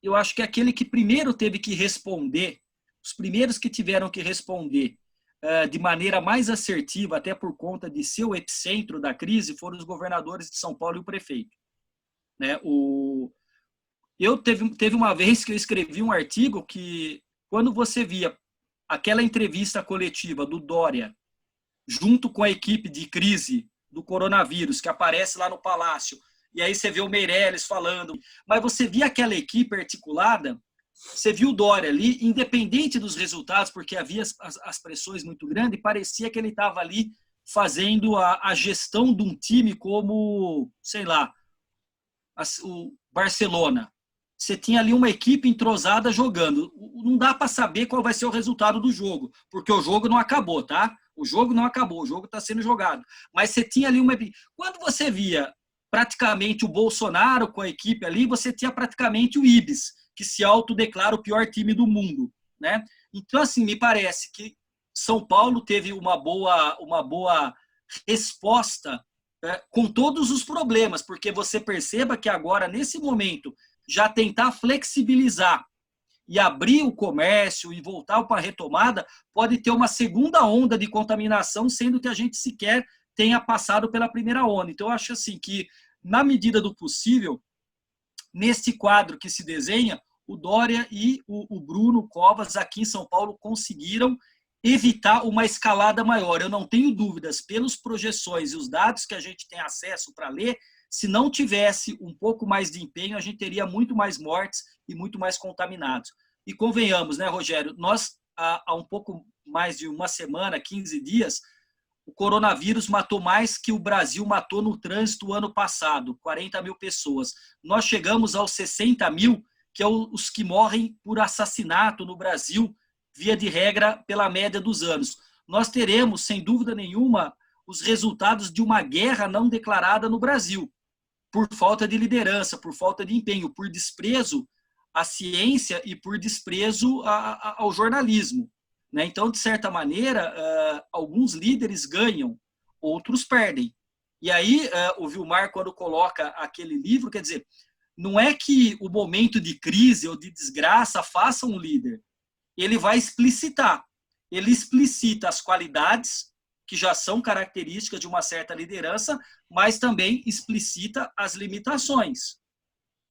eu acho que aquele que primeiro teve que responder, os primeiros que tiveram que responder de maneira mais assertiva, até por conta de ser o epicentro da crise, foram os governadores de São Paulo e o prefeito. Né? Teve uma vez que eu escrevi um artigo que, quando você via aquela entrevista coletiva do Dória, junto com a equipe de crise do coronavírus, que aparece lá no Palácio, e aí você vê o Meirelles falando, mas você via aquela equipe articulada, você viu o Dória ali, independente dos resultados, porque havia as pressões muito grandes, parecia que ele estava ali fazendo a gestão de um time como, sei lá, o Barcelona. Você tinha ali uma equipe entrosada jogando. Não dá para saber qual vai ser o resultado do jogo, porque o jogo não acabou, tá? O jogo não acabou, o jogo está sendo jogado. Mas você tinha ali uma... Quando você via praticamente o Bolsonaro com a equipe ali, você tinha praticamente o Ibis, que se autodeclara o pior time do mundo, né? Então, assim, me parece que São Paulo teve uma boa resposta com todos os problemas, porque você perceba que agora, nesse momento, já tentar flexibilizar e abrir o comércio e voltar para a retomada, pode ter uma segunda onda de contaminação, sendo que a gente sequer tenha passado pela primeira onda. Então, eu acho assim que, na medida do possível, neste quadro que se desenha, o Dória e o Bruno Covas, aqui em São Paulo, conseguiram evitar uma escalada maior. Eu não tenho dúvidas, pelas projeções e os dados que a gente tem acesso para ler, se não tivesse um pouco mais de empenho, a gente teria muito mais mortes e muito mais contaminados. E convenhamos, né, Rogério, nós, há um pouco mais de uma semana, 15 dias, o coronavírus matou mais que o Brasil matou no trânsito ano passado, 40 mil pessoas. Nós chegamos aos 60 mil, que é os que morrem por assassinato no Brasil, via de regra, pela média dos anos. Nós teremos, sem dúvida nenhuma, os resultados de uma guerra não declarada no Brasil, por falta de liderança, por falta de empenho, por desprezo à ciência e por desprezo ao jornalismo. Então, de certa maneira, alguns líderes ganham, outros perdem. E aí, o Vilmar, quando coloca aquele livro, quer dizer, não é que o momento de crise ou de desgraça faça um líder. Ele vai explicitar. Ele explicita as qualidades que já são características de uma certa liderança, mas também explicita as limitações,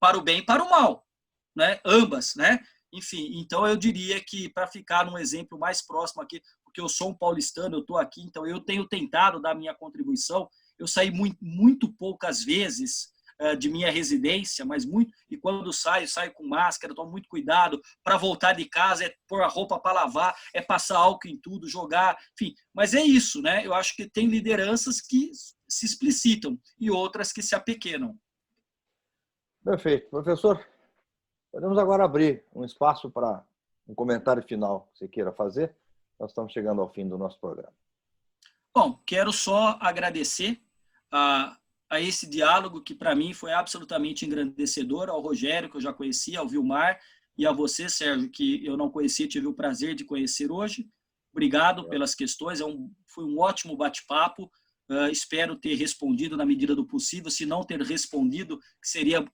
para o bem e para o mal, né? Ambas, né? Enfim, então eu diria que, para ficar num exemplo mais próximo aqui, porque eu sou um paulistano, eu estou aqui, então eu tenho tentado dar minha contribuição. Eu saí muito poucas vezes de minha residência, mas muito, e quando saio com máscara, tomo muito cuidado. Para voltar de casa é pôr a roupa para lavar, é passar álcool em tudo, jogar, enfim. Mas é isso, né? Eu acho que tem lideranças que se explicitam e outras que se apequenam. Perfeito. Professor, podemos agora abrir um espaço para um comentário final que você queira fazer. Nós estamos chegando ao fim do nosso programa. Bom, quero só agradecer a esse diálogo que, para mim, foi absolutamente engrandecedor, ao Rogério, que eu já conhecia, ao Vilmar, e a você, Sérgio, que eu não conhecia, tive o prazer de conhecer hoje. Obrigado pelas questões, foi um ótimo bate-papo. Espero ter respondido na medida do possível. Se não ter respondido, que seria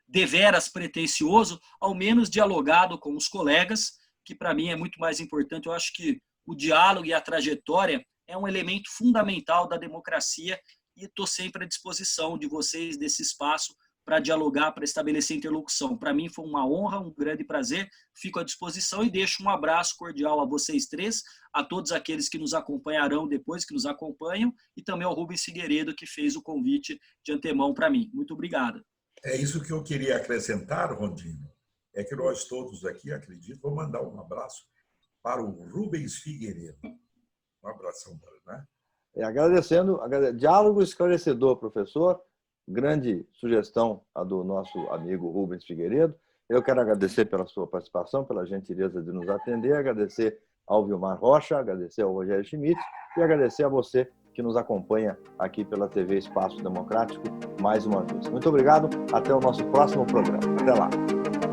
deveras pretensioso, ao menos dialogado com os colegas, que para mim é muito mais importante. Eu acho que o diálogo e a trajetória é um elemento fundamental da democracia, e estou sempre à disposição de vocês, desse espaço, para dialogar, para estabelecer interlocução. Para mim foi uma honra, um grande prazer. Fico à disposição e deixo um abraço cordial a vocês três, a todos aqueles que nos acompanharão depois, que nos acompanham, e também ao Rubens Figueiredo, que fez o convite de antemão para mim. Muito obrigado. É isso que eu queria acrescentar, Rondino, é que nós todos aqui, acredito, vou mandar um abraço para o Rubens Figueiredo. Um abração para ele, né? Agradecendo, diálogo esclarecedor, professor. Grande sugestão a do nosso amigo Rubens Figueiredo. Eu quero agradecer pela sua participação, pela gentileza de nos atender, agradecer ao Vilmar Rocha, agradecer ao Rogério Schmidt e agradecer a você que nos acompanha aqui pela TV Espaço Democrático mais uma vez. Muito obrigado, até o nosso próximo programa. Até lá.